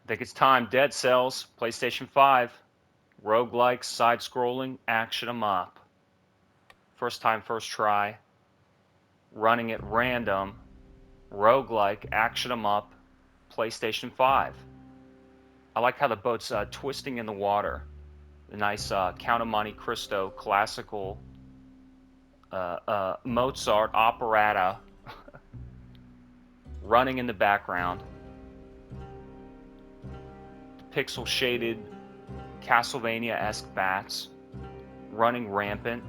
I think it's time. Dead Cells, PlayStation 5. Roguelike, side-scrolling, action 'em up. First time, first try. Running at random. Roguelike, action 'em up, PlayStation 5. I like how the boat's twisting in the water. The nice Count of Monte Cristo classical Mozart operetta running in the background. Pixel shaded Castlevania-esque bats running rampant.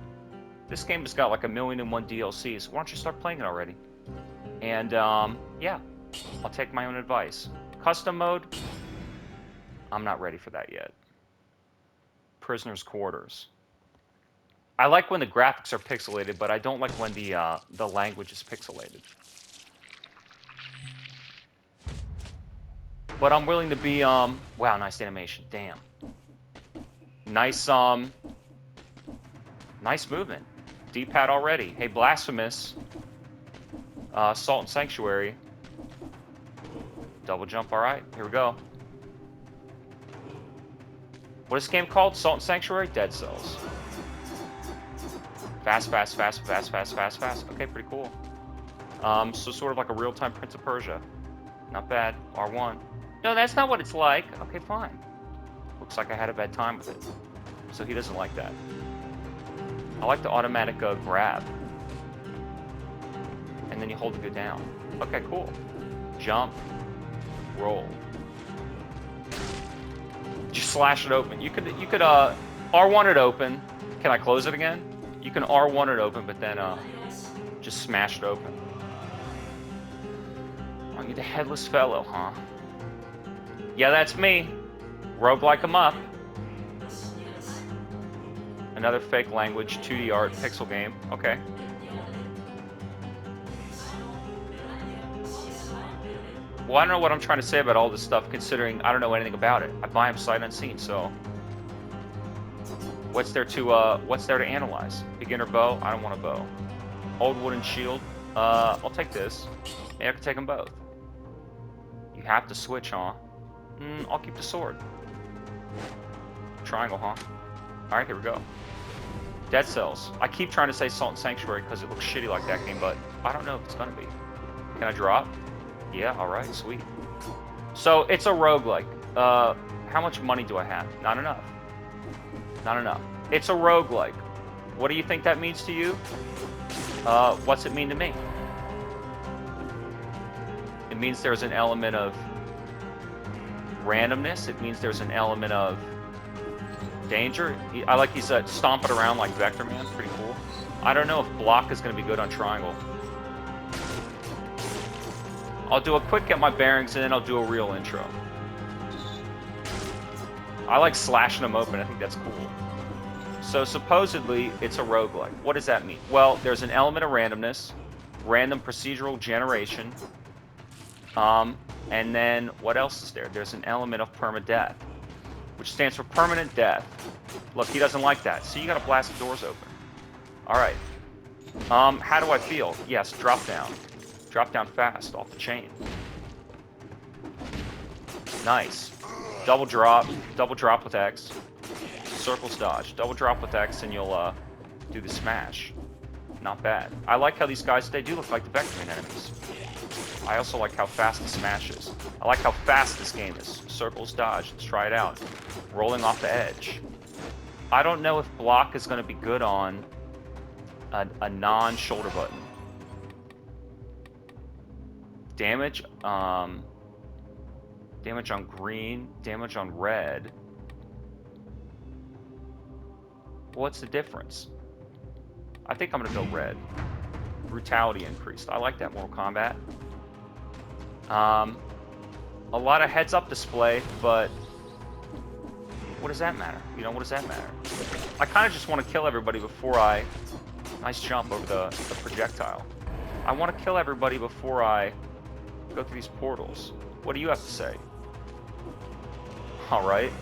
This game has got like 1,000,001 DLCs. Why don't you start playing it already? And yeah, I'll take my own advice. Custom mode, I'm not ready for that yet. Prisoner's quarters. I like when the graphics are pixelated, but I don't like when the language is pixelated. But I'm willing to be wow, nice animation. Damn. Nice nice movement. D-pad already. Hey, Blasphemous. Salt and Sanctuary. Double jump, alright. Here we go. What is this game called? Salt and Sanctuary? Dead Cells. Fast, fast, fast, fast, fast, fast, fast. Okay, pretty cool. So sort of like a real-time Prince of Persia. Not bad. R1. No, that's not what it's like. Okay, fine. Looks like I had a bad time with it. So he doesn't like that. I like the automatic grab. And then you hold to go down. Okay, cool. Jump. Roll. Just slash it open. You could R1 it open. Can I close it again? You can R1 it open, but then just smash it open. Oh, you're the headless fellow, huh? Yeah, that's me. Roguelike 'em up. Another fake language, 2D art, pixel game. Okay. Well, I don't know what I'm trying to say about all this stuff, considering I don't know anything about it. I buy them sight unseen, so what's there to analyze? Beginner bow? I don't want a bow. Old wooden shield? I'll take this. Maybe I can take them both. You have to switch, huh? I'll keep the sword. Triangle, huh? All right, here we go. Dead Cells. I keep trying to say Salt and Sanctuary because it looks shitty like that game, but I don't know if it's gonna be. Can I drop? Yeah, alright, sweet. So, it's a roguelike. How much money do I have? Not enough. Not enough. It's a roguelike. What do you think that means to you? What's it mean to me? It means there's an element of randomness. It means there's an element of danger. I like he's stomping around like Vector Man. Pretty cool. I don't know if block is going to be good on triangle. I'll do a quick get my bearings and then I'll do a real intro. I like slashing them open. I think that's cool. So supposedly it's a roguelike. What does that mean? Well, there's an element of randomness, random procedural generation, and then what else is there? There's an element of permadeath, which stands for permanent death. Look, he doesn't like that, so you gotta blast the doors open. All right. How do I feel? Yes, drop down. Drop down fast, off the chain. Nice. Double drop with X. Circles dodge. Double drop with X and you'll do the smash. Not bad. I like how these guys, they do look like the Vector Man enemies. I also like how fast the smash is. I like how fast this game is. Circles dodge. Let's try it out. Rolling off the edge. I don't know if block is going to be good on a non-shoulder button. Damage, damage on green, damage on red. What's the difference? I think I'm gonna go red. Brutality increased. I like that Mortal Kombat. A lot of heads-up display, but what does that matter? You know, what does that matter? I kind of just want to kill everybody before I... Nice jump over the projectile. I want to kill everybody before I go through these portals. What do you have to say? Alright.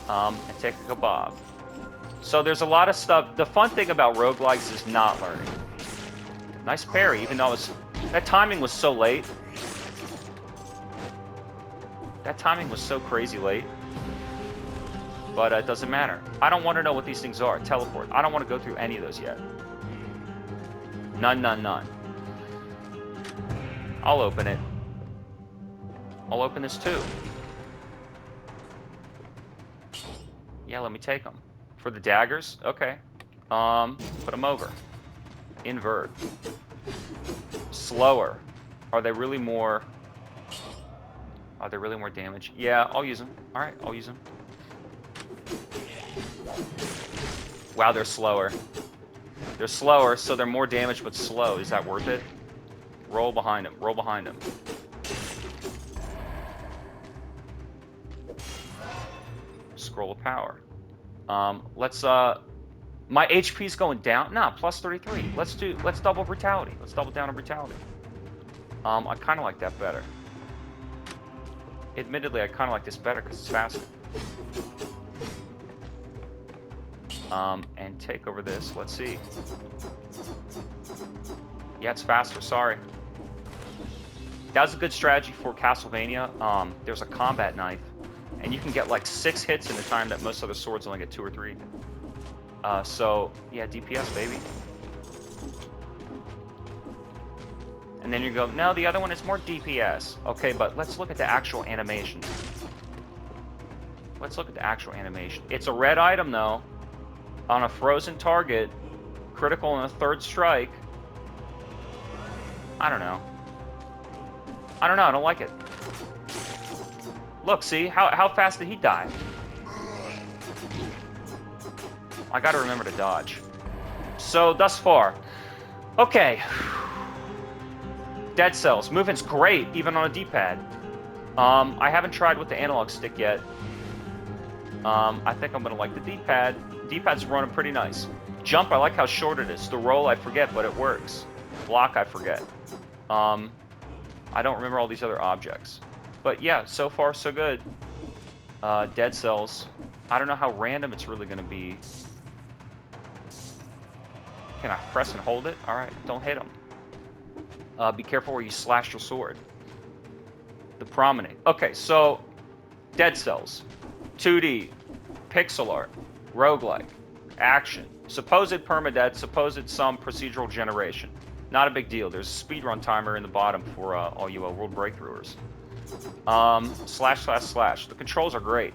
And take a kebab. So there's a lot of stuff. The fun thing about roguelikes is not learning. Nice parry, even though that timing was so late. That timing was so crazy late. But it doesn't matter. I don't want to know what these things are. Teleport. I don't want to go through any of those yet. None, none, none. I'll open it. I'll open this too. Yeah, let me take them. For the daggers? Okay. Put them over. Invert. Slower. Are they really more... Are they really more damage? Yeah, I'll use them. Alright, I'll use them. Wow, they're slower. They're slower, so they're more damage but slow. Is that worth it? Roll behind him. Roll behind him. Scroll of power. Let's my HP's going down. Nah, plus 33. Let's double brutality. Let's double down on brutality. I kind of like that better. Admittedly, I kind of like this better because it's faster. And take over this. Let's see. Yeah, it's faster. Sorry. That was a good strategy for Castlevania. There's a combat knife, and you can get like 6 hits in the time that most other swords only get 2 or 3. So, yeah, DPS, baby. And then you go, no, the other one is more DPS. Okay, but let's look at the actual animation. Let's look at the actual animation. It's a red item, though. On a frozen target. Critical on a 3rd strike. I don't know. I don't know. I don't like it. Look, see? How fast did he die? I gotta remember to dodge. So, thus far. Okay. Dead Cells. Movement's great, even on a D-pad. I haven't tried with the analog stick yet. I think I'm gonna like the D-pad. D-pad's running pretty nice. Jump, I like how short it is. The roll, I forget, but it works. Block, I forget. I don't remember all these other objects. But yeah, so far so good. Dead Cells. I don't know how random it's really gonna be. Can I press and hold it? Alright, don't hit him. Be careful where you slash your sword. The promenade. Okay, so Dead Cells. 2D. Pixel art. Roguelike. Action. Supposed permadeath, supposed some procedural generation. Not a big deal. There's a speedrun timer in the bottom for all you world breakthroughers. Slash, slash, slash. The controls are great.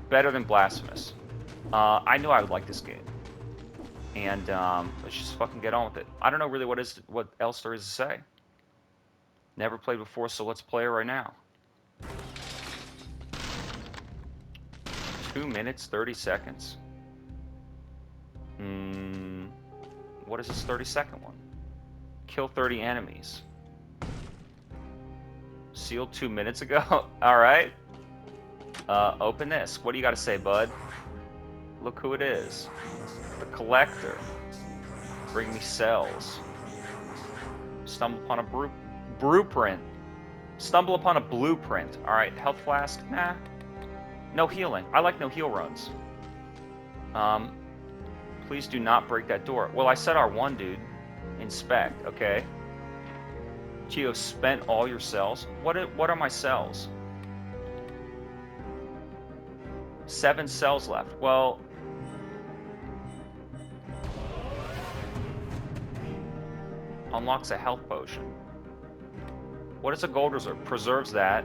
Better than Blasphemous. I knew I would like this game. And let's just fucking get on with it. I don't know really what else there is to say. Never played before, so let's play it right now. 2 minutes, 30 seconds. What is this 30-second one? Kill 30 enemies. Sealed 2 minutes ago? Alright. Open this. What do you got to say, bud? Look who it is. The Collector. Bring me cells. Stumble upon a blueprint. Stumble upon a blueprint. Alright, health flask? Nah. No healing. I like no heal runs. Please do not break that door. Well, I said R1, dude. Inspect, okay? You have spent all your cells? What are my cells? 7 cells left. Well... Unlocks a health potion. What is a gold reserve? Preserves that.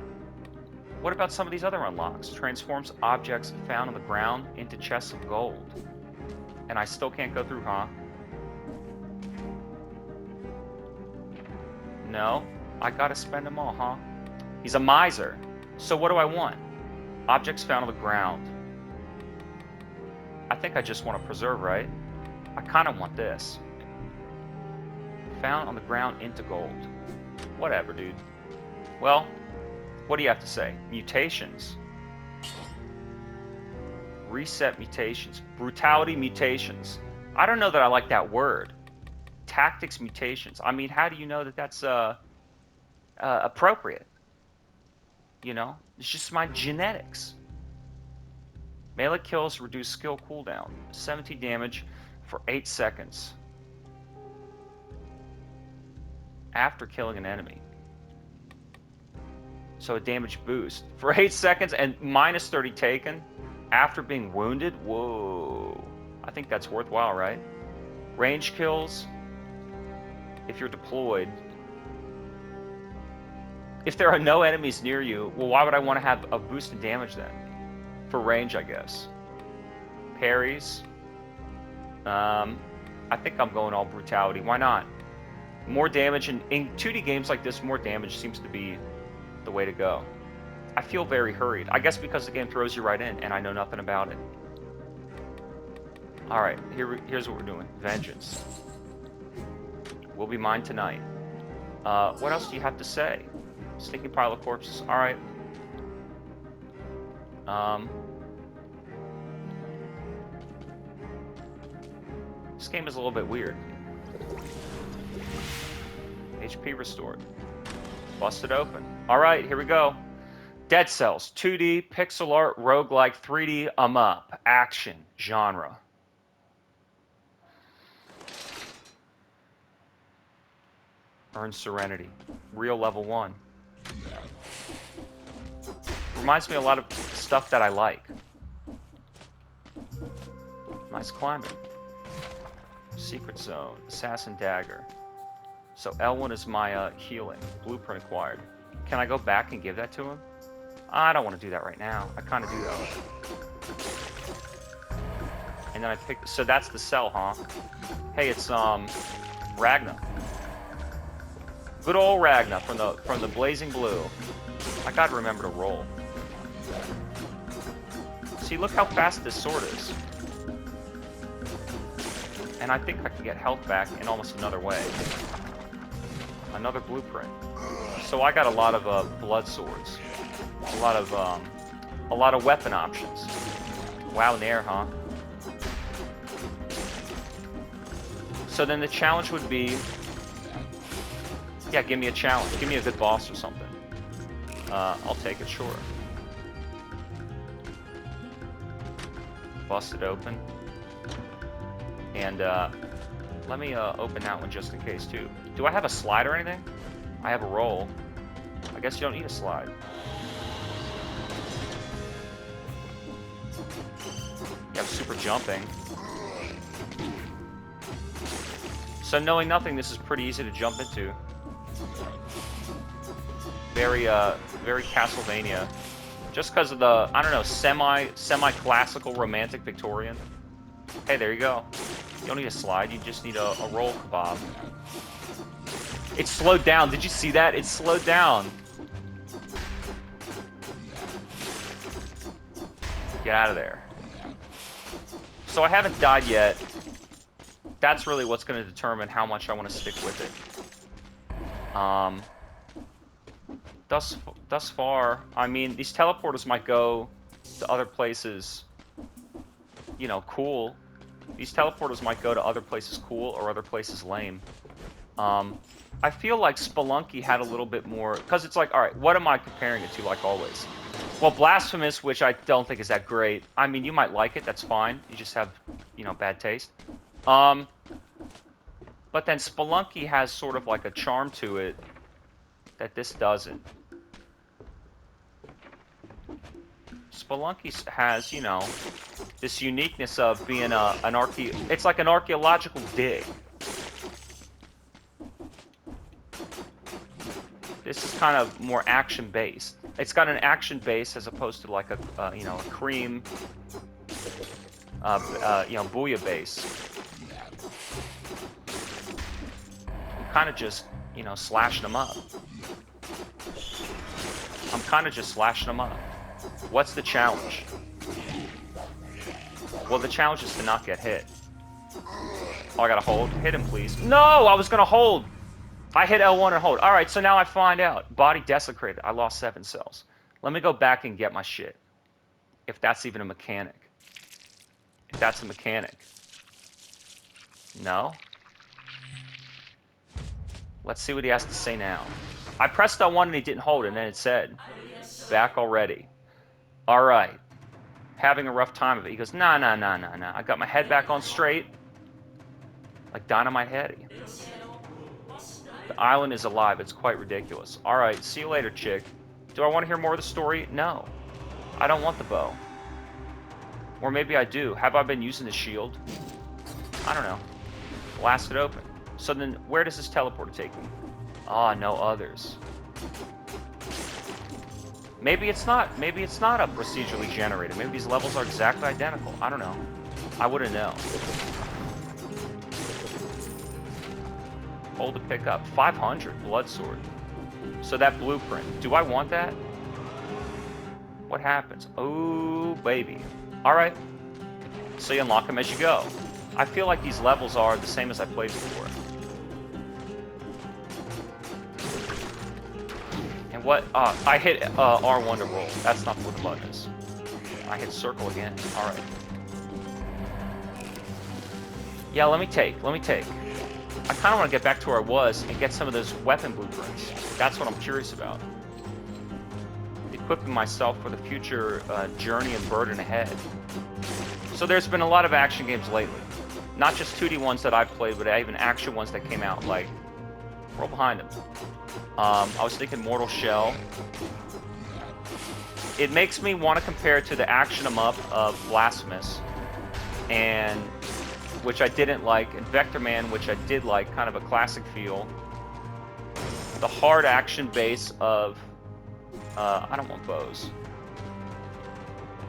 What about some of these other unlocks? Transforms objects found on the ground into chests of gold. And I still can't go through, huh? No. I gotta spend them all, huh? He's a miser. So what do I want? Objects found on the ground. I think I just want to preserve, right? I kind of want this. Found on the ground into gold. Whatever, dude. Well, what do you have to say? Mutations. Reset mutations. Brutality mutations. I don't know that I like that word. Tactics mutations. I mean, how do you know that that's appropriate? You know? It's just my genetics. Melee kills reduce skill cooldown. 17 damage for 8 seconds. After killing an enemy. So a damage boost for 8 seconds and minus 30 taken after being wounded. Whoa. I think that's worthwhile, right? Range kills. If you're deployed. If there are no enemies near you, well, why would I want to have a boost in damage then? For range, I guess. Parries. I think I'm going all brutality. Why not? More damage. In 2D games like this, more damage seems to be the way to go. I feel very hurried. I guess because the game throws you right in, and I know nothing about it. Alright, here's what we're doing. Vengeance. Will be mine tonight. What else do you have to say? Stinking pile of corpses. Alright. This game is a little bit weird. HP restored. Busted open. Alright, here we go. Dead Cells. 2D, pixel art, roguelike, 3D, up. Action. Genre. Earn Serenity. Real level 1. Reminds me a lot of stuff that I like. Nice climbing. Secret Zone. Assassin Dagger. So L1 is my healing. Blueprint acquired. Can I go back and give that to him? I don't want to do that right now. I kind of do though. And then I pick. So that's the cell, huh? Hey, it's Ragna. Good old Ragna from the Blazing Blue. I gotta remember to roll. See, look how fast this sword is. And I think I can get health back in almost another way. Another blueprint. So I got a lot of blood swords. A lot of weapon options. Wow, Nair, huh? So then the challenge would be, yeah, give me a challenge. Give me a good boss or something. I'll take it, sure. Bust it open. And let me open that one just in case too. Do I have a slide or anything? I have a roll. I guess you don't need a slide. You have super jumping. So knowing nothing, this is pretty easy to jump into. Very Castlevania. Just because of the, I don't know, semi-classical romantic Victorian. Hey, there you go. You don't need a slide, you just need a roll kebab. It slowed down. Did you see that? It slowed down. Get out of there. So I haven't died yet. That's really what's going to determine how much I want to stick with it. Thus far, I mean, these teleporters might go to other places, you know, cool. These teleporters might go to other places cool or other places lame. I feel like Spelunky had a little bit more, because it's like, alright, what am I comparing it to, like always? Well, Blasphemous, which I don't think is that great. I mean, you might like it, that's fine. You just have, you know, bad taste. But then Spelunky has sort of like a charm to it that this doesn't. Spelunky has, you know, this uniqueness of being it's like an archaeological dig. This is kind of more action-based. It's got an action base as opposed to like a you know, a cream, you know, booyah base. I'm kind of just, you know, slashing them up. I'm kind of just slashing them up. What's the challenge? Well, the challenge is to not get hit. Oh, I gotta hold. Hit him, please. No, I was gonna hold. I hit L1 and hold. Alright, so now I find out. Body desecrated. I lost 7 cells. Let me go back and get my shit. If that's even a mechanic. If that's a mechanic. No? Let's see what he has to say now. I pressed L1 and he didn't hold, and then it said, back already. Alright. Having a rough time of it. He goes, nah. I got my head back on straight. Like Dynamite Heady. The island is alive. It's quite ridiculous. Alright, see you later, chick. Do I want to hear more of the story? No. I don't want the bow. Or maybe I do. Have I been using the shield? I don't know. Blast it open. So then, where does this teleporter take me? Ah, no others. Maybe it's not. Maybe it's not a procedurally generated. Maybe these levels are exactly identical. I don't know. I wouldn't know. Hold to pick up. 500 blood sword. So that blueprint. Do I want that? What happens? Oh, baby. Alright. So you unlock them as you go. I feel like these levels are the same as I played before. And what? I hit R1 to roll. That's not what the button is. I hit circle again. Alright. Yeah, let me take. I kind of want to get back to where I was and get some of those weapon blueprints. That's what I'm curious about. Equipping myself for the future journey and burden ahead. So there's been a lot of action games lately. Not just 2D ones that I've played, but even action ones that came out, like... Roll behind them. I was thinking Mortal Shell. It makes me want to compare it to the action 'em up of Blasphemous, and which I didn't like, and Vector Man, which I did like, kind of a classic feel. The hard action base of I don't want bows.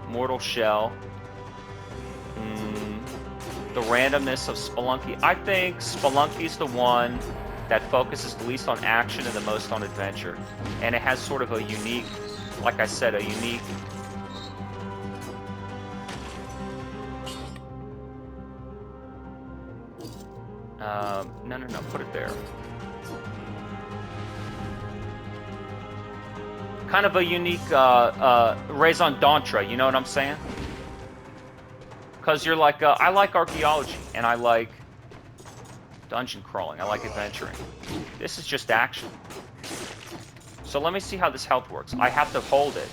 Mortal Shell. The randomness of Spelunky. I think Spelunky's the one that focuses the least on action and the most on adventure. And it has sort of a unique, like I said, a unique... No, put it there. Kind of a unique raison d'etre, you know what I'm saying? Because you're like, I like archaeology, and I like dungeon crawling, I like adventuring. This is just action. So let me see how this health works. I have to hold it.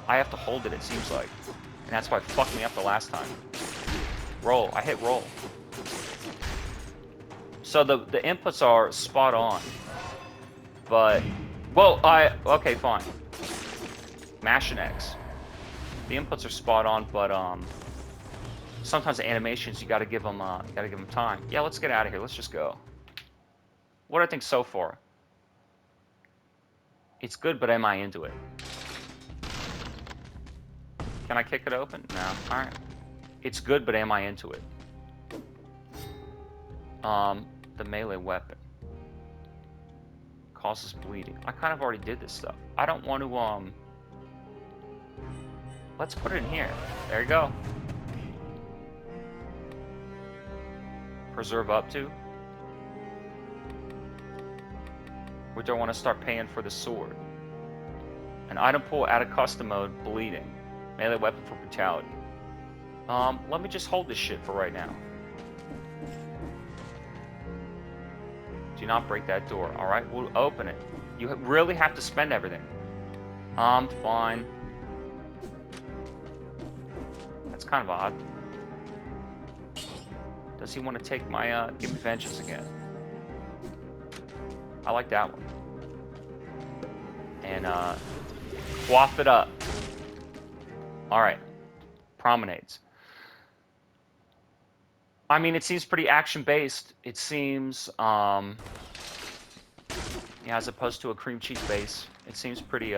It seems like. And that's why it fucked me up the last time. Roll. I hit roll. So the inputs are spot on. But... Well, okay, fine. Mash and X. The inputs are spot on, but, sometimes the animations, you gotta give them time. Yeah, let's get out of here. Let's just go. What do I think so far? It's good, but am I into it? Can I kick it open? No. Alright. It's good, but am I into it? The melee weapon. Causes bleeding. I kind of already did this stuff. I don't want to, let's put it in here. There you go. Preserve up to. Or do I want to start paying for the sword? An item pool out of custom mode, bleeding. Melee weapon for brutality. Let me just hold this shit for right now. Do not break that door. Alright, we'll open it. You really have to spend everything. Fine. That's kind of odd. Does he want to take my, give me vengeance again? I like that one. And, quaff it up. Alright. Promenades. I mean, it seems pretty action-based. It seems, yeah, as opposed to a cream cheese base. It seems pretty,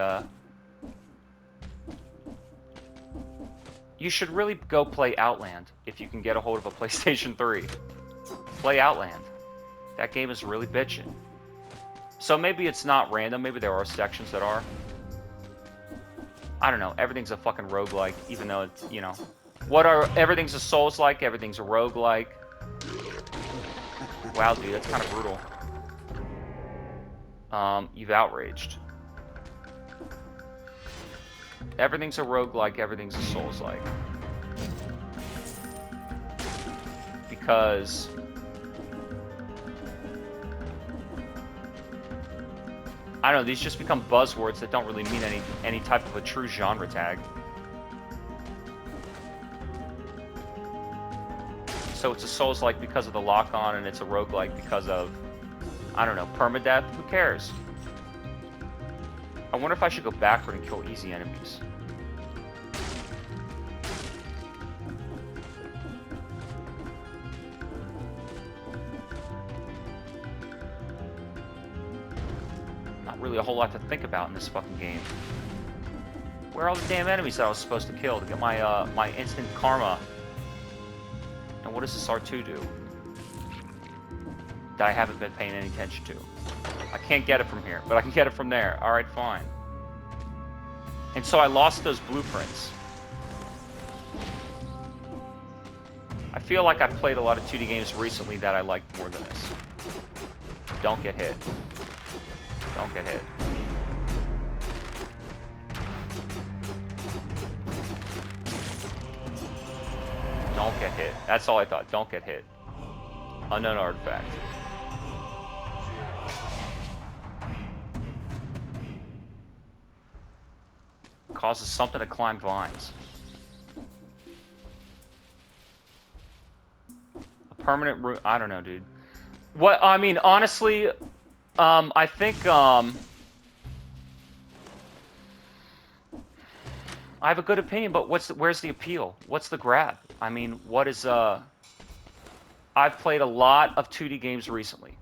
You should really go play Outland if you can get a hold of a PlayStation 3. Play Outland. That game is really bitchin'. So maybe it's not random. Maybe there are sections that are. I don't know. Everything's a fucking roguelike, even though it's, you know... Everything's a Souls-like, everything's a roguelike. Wow, dude, that's kind of brutal. You've outraged. Everything's a roguelike, everything's a Souls-like. Because... I don't know, these just become buzzwords that don't really mean any type of a true genre tag. So it's a Souls-like because of the lock-on, and it's a roguelike because of, I don't know, permadeath? Who cares? I wonder if I should go backward and kill easy enemies. Not really a whole lot to think about in this fucking game. Where are all the damn enemies that I was supposed to kill to get my my instant karma? And what does this R2 do? That I haven't been paying any attention to. I can't get it from here, but I can get it from there. Alright, fine. And so I lost those blueprints. I feel like I've played a lot of 2D games recently that I liked more than this. Don't get hit. Don't get hit. Don't get hit. That's all I thought. Don't get hit. Unknown artifact. Causes something to climb vines. A permanent root. I don't know, dude. What, I mean, honestly, I think, I have a good opinion, but where's the appeal? What's the grab? I mean, what is, I've played a lot of 2D games recently.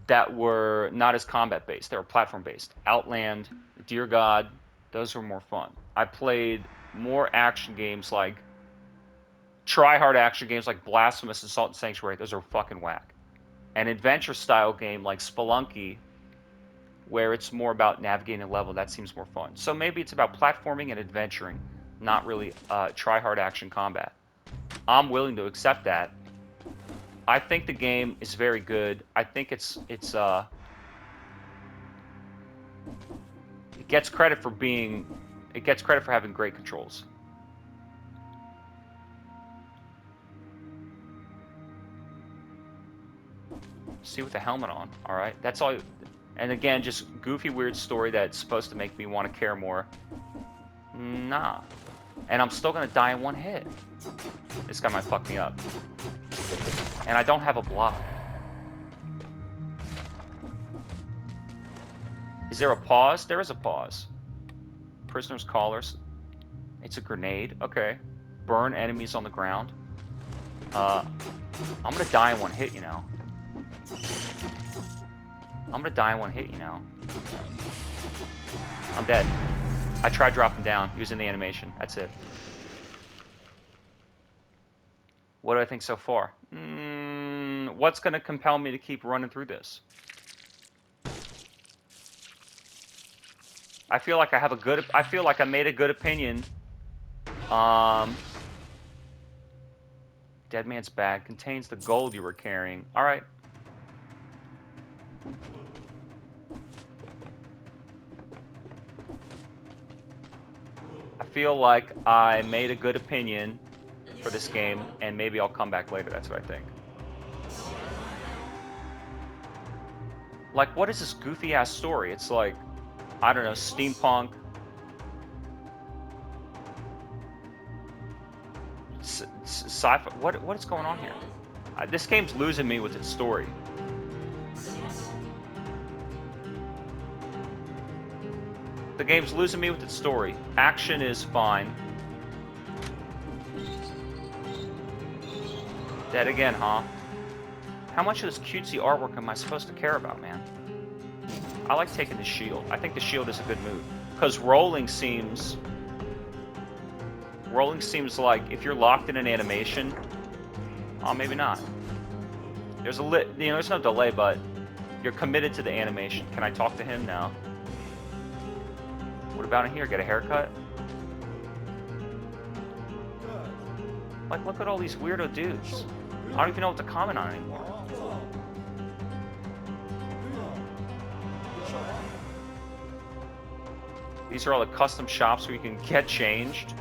That were not as combat based. They were platform based. Outland, Dear God, those were more fun. I played more action games like try-hard action games like Blasphemous, Assault and Sanctuary. Those are fucking whack. An adventure style game like Spelunky, where it's more about navigating a level, that seems more fun. So maybe it's about platforming and adventuring, not really try-hard action combat. I'm willing to accept that. I think the game is very good. I think it gets credit for having great controls. See with the helmet on. All right, that's all. And again, just goofy, weird story that's supposed to make me want to care more. Nah. And I'm still gonna die in one hit. This guy might fuck me up. And I don't have a block. Is there a pause? There is a pause. Prisoner's collars. It's a grenade. Okay. Burn enemies on the ground. I'm gonna die in one hit, you know. I'm dead. I tried dropping down. He was in the animation. That's it. What do I think so far? What's going to compel me to keep running through this? I feel like I feel like I made a good opinion. Dead man's bag contains the gold you were carrying. All right. I feel like I made a good opinion for this game, and maybe I'll come back later. That's what I think. Like, what is this goofy ass story? It's like, I don't know, steampunk, sci-fi. What is going on here? This game's losing me with its story. The game's losing me with its story. Action is fine. Dead again, huh? How much of this cutesy artwork am I supposed to care about, man? I like taking the shield. I think the shield is a good move. Because rolling seems like if you're locked in an animation, oh, maybe not. There's there's no delay, but you're committed to the animation. Can I talk to him now? What about in here? Get a haircut? Like, look at all these weirdo dudes. I don't even know what to comment on anymore. These are all the custom shops where you can get changed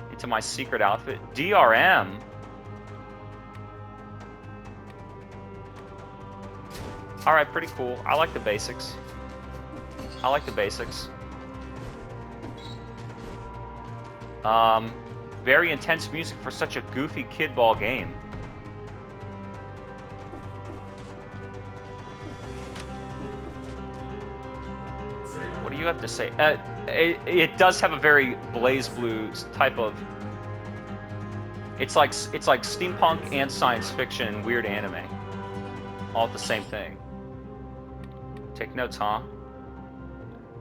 into my secret outfit. DRM? Alright, pretty cool. I like the basics. Very intense music for such a goofy kidball game. you have to say? It does have a very Blaze Blue type of. It's like steampunk and science fiction and weird anime, all the same thing. Take notes, huh?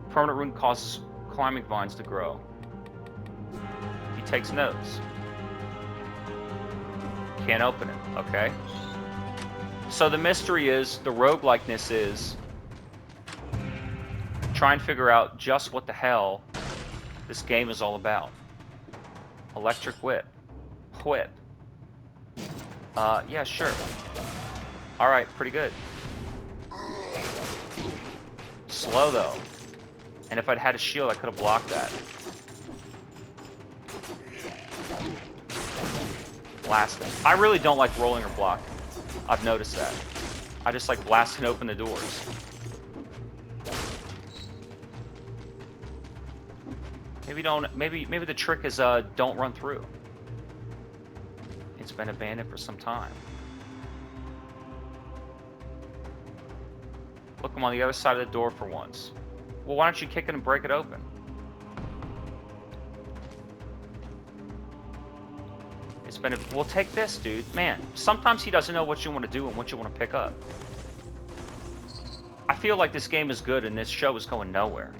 Permanent ruin causes climbing vines to grow. He takes notes. Can't open it. Okay. So the mystery is, the roguelikeness is, try and figure out just what the hell this game is all about. Electric whip. Whip. Yeah, sure. Alright, pretty good. Slow, though. And if I'd had a shield, I could have blocked that. Blasting. I really don't like rolling or blocking. I've noticed that. I just like blasting open the doors. Maybe the trick is don't run through. It's been abandoned for some time. Look, I'm on the other side of the door for once. Well, why don't you kick it and break it open? It's been well, take this, dude. Man, sometimes he doesn't know what you want to do and what you want to pick up. I feel like this game is good and this show is going nowhere.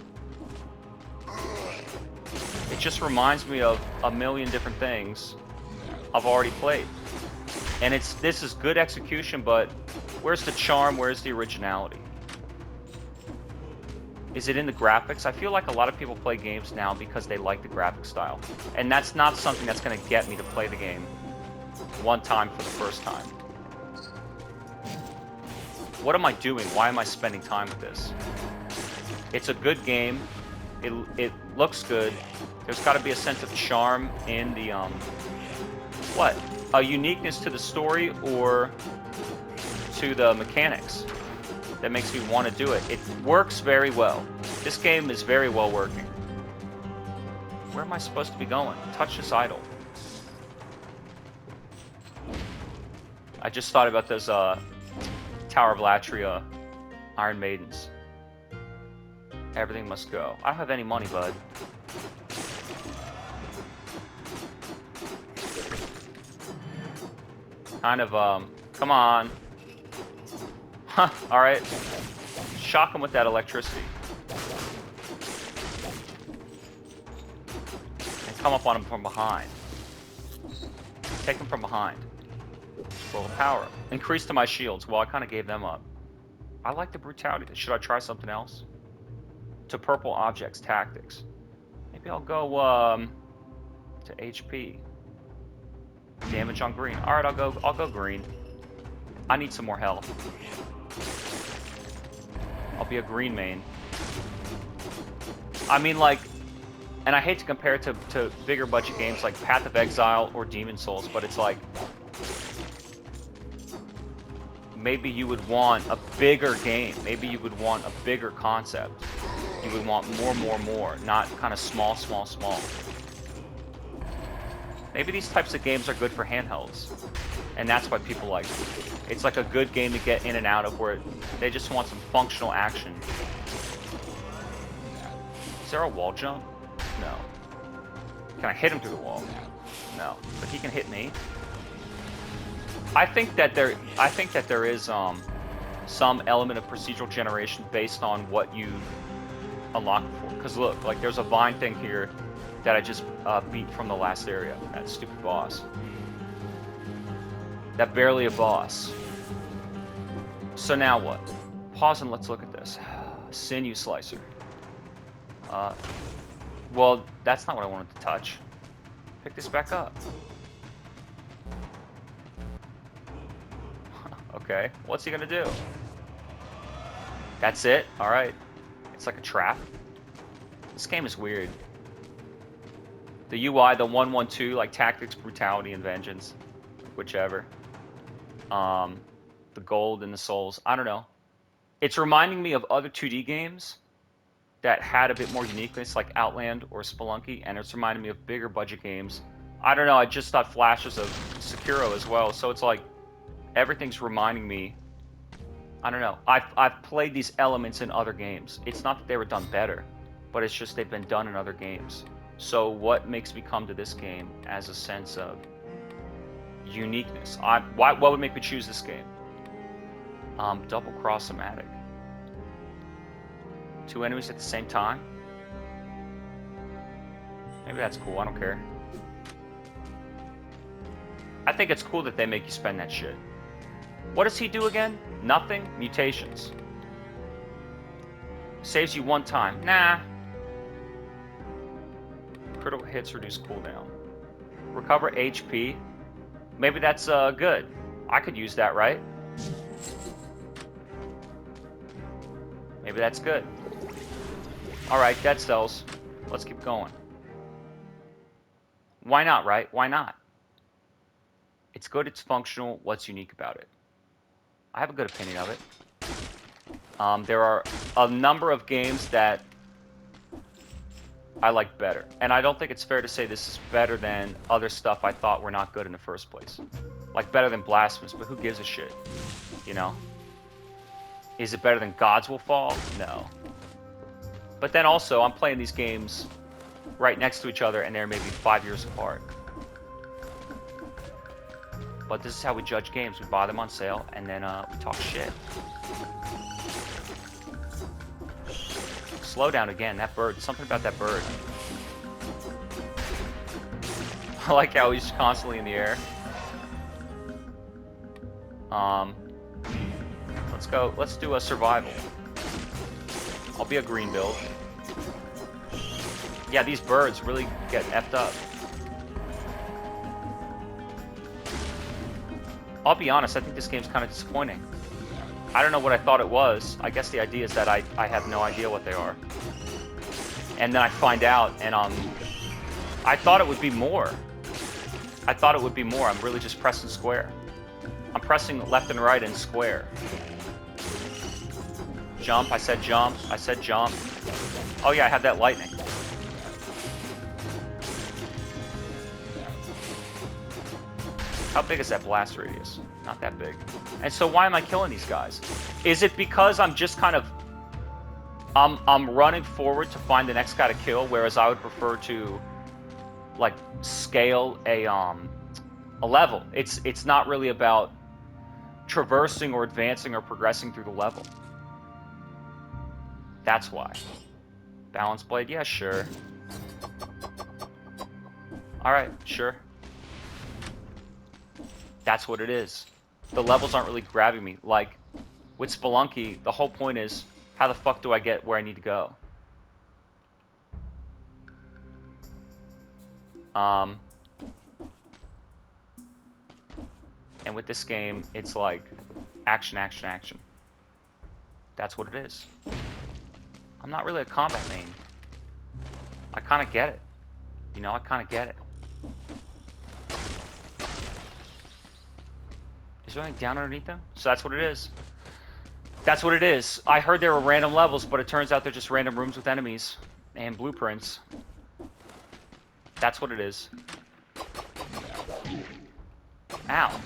It just reminds me of a million different things I've already played. And this is good execution, but where's the charm? Where's the originality? Is it in the graphics? I feel like a lot of people play games now because they like the graphic style. And that's not something that's going to get me to play the game one time for the first time. What am I doing? Why am I spending time with this? It's a good game. It looks good. There's got to be a sense of charm in the, what? A uniqueness to the story or to the mechanics that makes me want to do it. It works very well. This game is very well working. Where am I supposed to be going? Touch this idol. I just thought about those Tower of Latria Iron Maidens. Everything must go. I don't have any money, bud. Kind of, come on. Huh, alright. Shock him with that electricity. And come up on him from behind. Take him from behind. Full of power. Increase to my shields. Well, I kind of gave them up. I like the brutality. Should I try something else? To purple objects, tactics. Maybe I'll go, to HP. Damage on green. Alright, I'll go green. I need some more health. I'll be a green main. I mean, like, and I hate to compare it to bigger budget games like Path of Exile or Demon Souls, but it's like, maybe you would want a bigger game. Maybe you would want a bigger concept. You would want more, not kind of small. Maybe these types of games are good for handhelds. And that's why people like it. It's like a good game to get in and out of where they just want some functional action. Is there a wall jump? No. Can I hit him through the wall? No. But he can hit me. I think that there is some element of procedural generation based on what you unlock for. Because look, like there's a vine thing here that I just beat from the last area. That stupid boss. That barely a boss. So now what? Pause and let's look at this. Sinew slicer. Well, that's not what I wanted to touch. Pick this back up. Okay, what's he gonna do? That's it? Alright. It's like a trap. This game is weird. The UI, the 1-1-2, like tactics, brutality, and vengeance. Whichever. The gold and the souls. I don't know. It's reminding me of other 2D games that had a bit more uniqueness, like Outland or Spelunky, and it's reminding me of bigger budget games. I don't know, I just thought flashes of Sekiro as well, so it's like everything's reminding me. I don't know. I've played these elements in other games. It's not that they were done better. but it's just they've been done in other games. So what makes me come to this game as a sense of uniqueness? What would make me choose this game? Double cross-o-matic. 2 enemies at the same time? Maybe that's cool, I don't care. I think it's cool that they make you spend that shit. What does he do again? Nothing? Mutations. Saves you 1 time. Nah. Critical hits reduce cooldown. Recover HP. Maybe that's good. I could use that, right? Maybe that's good. Alright, dead cells. Let's keep going. Why not, right? Why not? It's good, it's functional. What's unique about it? I have a good opinion of it. There are a number of games that I like better. And I don't think it's fair to say this is better than other stuff I thought were not good in the first place. Like, better than Blasphemous, but who gives a shit? You know? Is it better than Gods Will Fall? No. But then also, I'm playing these games right next to each other, and they're maybe 5 years apart. But this is how we judge games. We buy them on sale, and then we talk shit. Slow down again. That bird. Something about that bird. I like how he's constantly in the air. Let's go. Let's do a survival. I'll be a green build. Yeah, these birds really get effed up. I'll be honest, I think this game's kind of disappointing. I don't know what I thought it was. I guess the idea is that I have no idea what they are. And then I find out, and I thought it would be more. I thought it would be more. I'm really just pressing square. I'm pressing left and right and square. Jump, I said jump, I said jump. Oh yeah, I had that lightning. How big is that blast radius? Not that big. And so why am I killing these guys? Is it because I'm just kind of... I'm running forward to find the next guy to kill, whereas I would prefer to, like, scale a level. It's not really about traversing or advancing or progressing through the level. That's why. Balance blade? Yeah, sure. Alright, sure. That's what it is. The levels aren't really grabbing me. Like, with Spelunky, the whole point is, how the fuck do I get where I need to go? And with this game, it's like, action, action, action. That's what it is. I'm not really a combat main. I kind of get it. You know, I kind of get it. Is there anything down underneath them? So that's what it is. That's what it is. I heard there were random levels, but it turns out they're just random rooms with enemies and blueprints. That's what it is. Ow.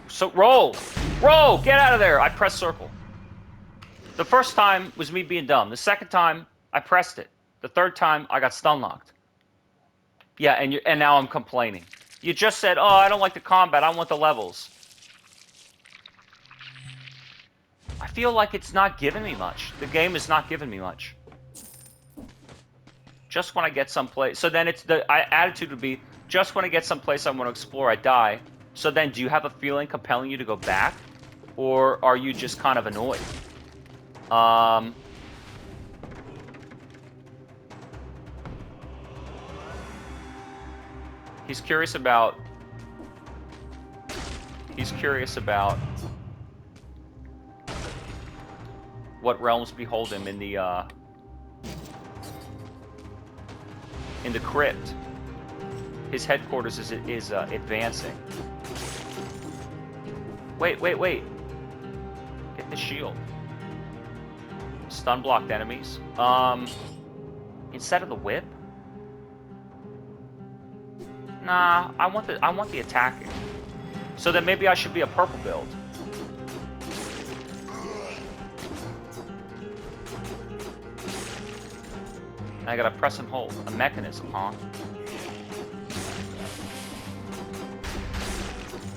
So, roll! Roll! Get out of there! I pressed circle. The first time was me being dumb. The second time, I pressed it. The third time, I got stun locked. Yeah, and now I'm complaining. You just said, oh, I don't like the combat, I want the levels. I feel like it's not giving me much. The game is not giving me much. Just when I get someplace... So then it's the attitude would be, just when I get someplace I want to explore, I die. So then do you have a feeling compelling you to go back? Or are you just kind of annoyed? He's curious about... what realms behold him in the crypt. His headquarters is advancing. Wait. Get the shield. Stun blocked enemies. Instead of the whip? Nah, I want the attacking. So then maybe I should be a purple build. And I gotta press and hold. A mechanism, huh?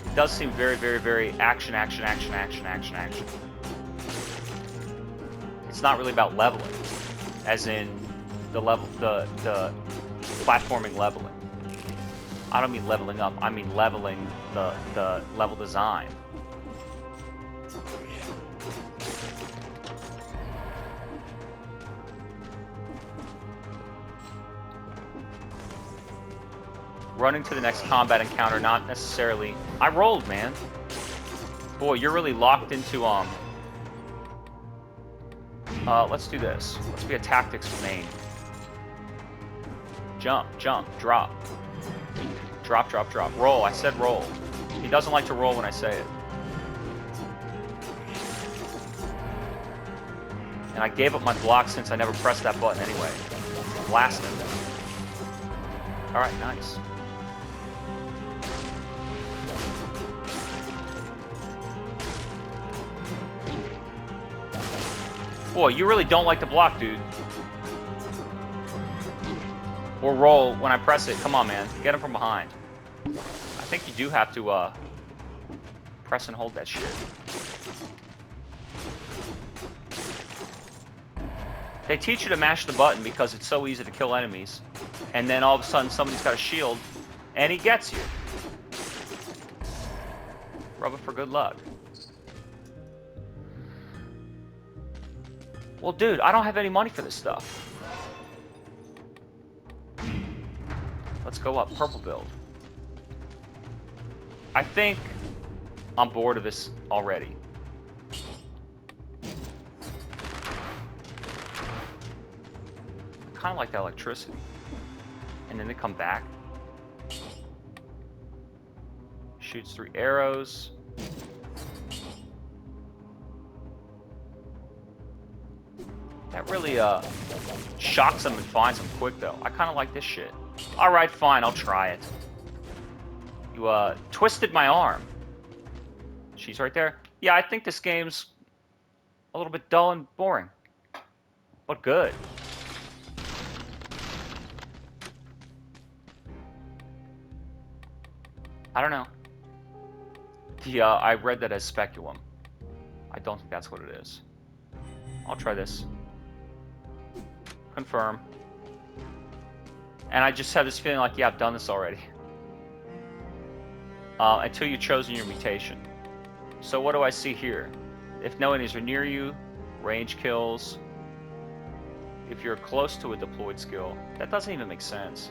It does seem very, very, very action, action, action, action, action, action. It's not really about leveling, as in the platforming leveling. I don't mean leveling up, I mean leveling the level design. Running to the next combat encounter, not necessarily... I rolled, man. Boy, you're really locked into, let's do this. Let's be a tactics main. Jump, jump, drop. Drop, drop, drop. Roll, I said roll. He doesn't like to roll when I say it. And I gave up my block since I never pressed that button anyway. Blast him. Alright, nice. Boy, you really don't like to block, dude. Or roll when I press it. Come on, man. Get him from behind. I think you do have to, press and hold that shit. They teach you to mash the button because it's so easy to kill enemies. And then all of a sudden somebody's got a shield, and he gets you. Rub it for good luck. Well, dude, I don't have any money for this stuff. Let's go up. Purple build. I think I'm bored of this already. Kind of like that electricity. And then they come back. Shoots 3 arrows. That really shocks them and finds them quick, though. I kind of like this shit. Alright, fine, I'll try it. You twisted my arm. She's right there. Yeah, I think this game's a little bit dull and boring. But good. I don't know. Yeah, I read that as speculum. I don't think that's what it is. I'll try this. Confirm. And I just have this feeling like, yeah, I've done this already. Until you've chosen your mutation. So what do I see here? If no enemies are near you, range kills. If you're close to a deployed skill. That doesn't even make sense.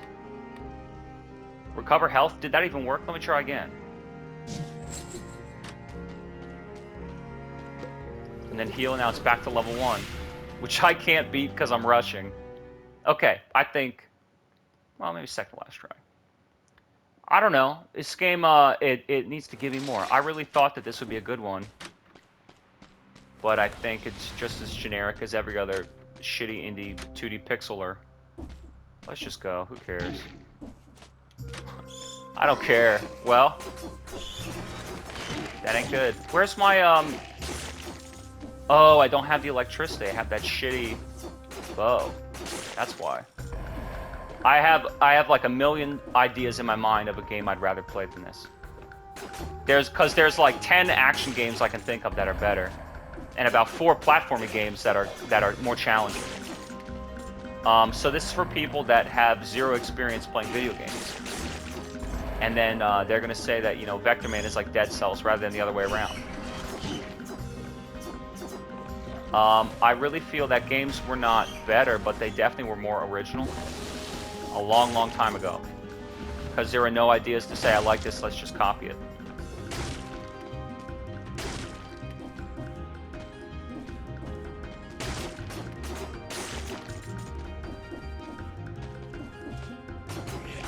Recover health? Did that even work? Let me try again. And then heal, now it's back to level 1. Which I can't beat because I'm rushing. Okay, I think... Well, maybe second last try. I don't know. This game, it needs to give me more. I really thought that this would be a good one. But I think it's just as generic as every other shitty indie 2D pixeler. Let's just go. Who cares? I don't care. Well, that ain't good. Where's my, Oh, I don't have the electricity. I have that shitty bow. That's why. I have like a million ideas in my mind of a game I'd rather play than this. There's like 10 action games I can think of that are better, and about 4 platforming games that are more challenging. So this is for people that have 0 experience playing video games. And then they're gonna say that, you know, Vector Man is like Dead Cells rather than the other way around. I really feel that games were not better, but they definitely were more original. A long, long time ago. Because there were no ideas to say, I like this, let's just copy it.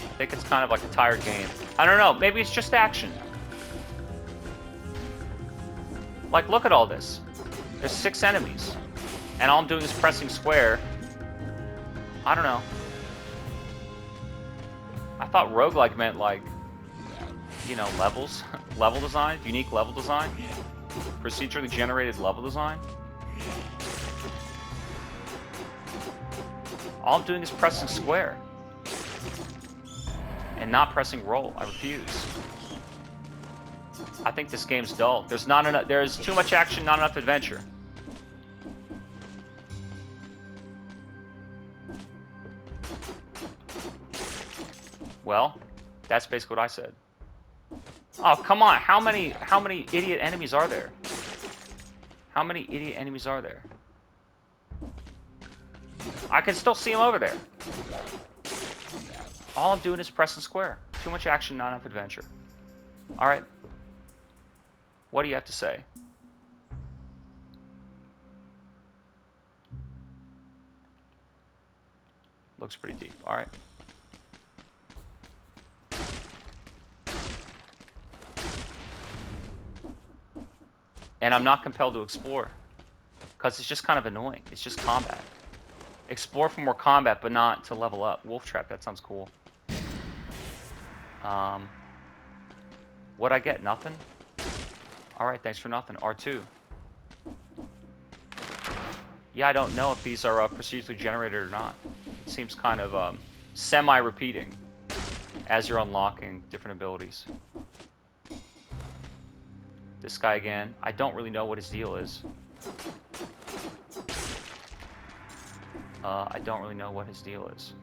I think it's kind of like a tired game. I don't know, maybe it's just action. Like, look at all this. There's 6 enemies. And all I'm doing is pressing square. I don't know. I thought roguelike meant, like, you know, levels. Level design? Unique level design? Procedurally generated level design? All I'm doing is pressing square. And not pressing roll. I refuse. I think this game's dull. There's not enough. There's too much action, not enough adventure. Well, that's basically what I said. Oh, come on. How many idiot enemies are there? How many idiot enemies are there? I can still see them over there. All I'm doing is pressing square. Too much action, not enough adventure. Alright. What do you have to say? Looks pretty deep. Alright. And I'm not compelled to explore. Because it's just kind of annoying. It's just combat. Explore for more combat, but not to level up. Wolf Trap, that sounds cool. What'd I get? Nothing? Alright, thanks for nothing. R2. Yeah, I don't know if these are procedurally generated or not. It seems kind of semi-repeating as you're unlocking different abilities. This guy again. I don't really know what his deal is. I don't really know what his deal is.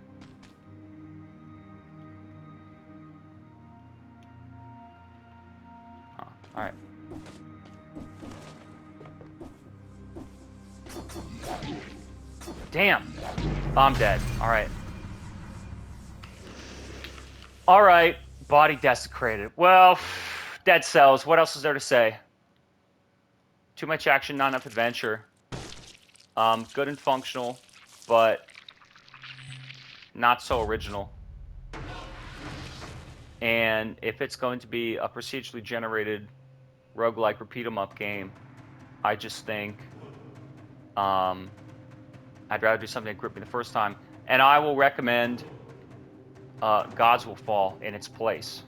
Huh, alright. Damn! I'm dead. Alright. Alright. Body desecrated. Well, dead cells. What else is there to say? Too much action, not enough adventure. Good and functional, but not so original. And if it's going to be a procedurally generated roguelike repeat 'em up game, I just think I'd rather do something that gripped me the first time. And I will recommend Gods Will Fall in its place.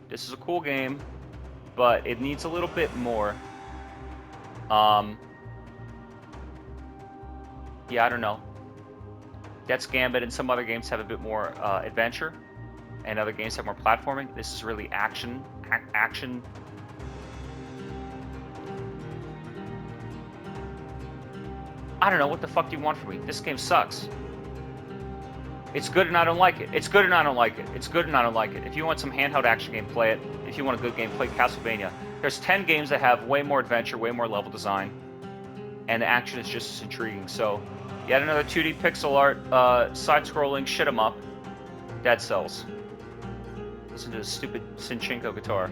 This is a cool game, but it needs a little bit more. Yeah, I don't know. Death's Gambit and some other games have a bit more adventure, and other games have more platforming. This is really action. Action. I don't know. What the fuck do you want from me? This game sucks. It's good and I don't like it. It's good and I don't like it. It's good and I don't like it. If you want some handheld action game, play it. If you want a good game, play Castlevania. There's 10 games that have way more adventure, way more level design, and the action is just as intriguing. So, yet another 2D pixel art, side-scrolling shit 'em up. Dead Cells. Listen to the stupid Sinchenko guitar.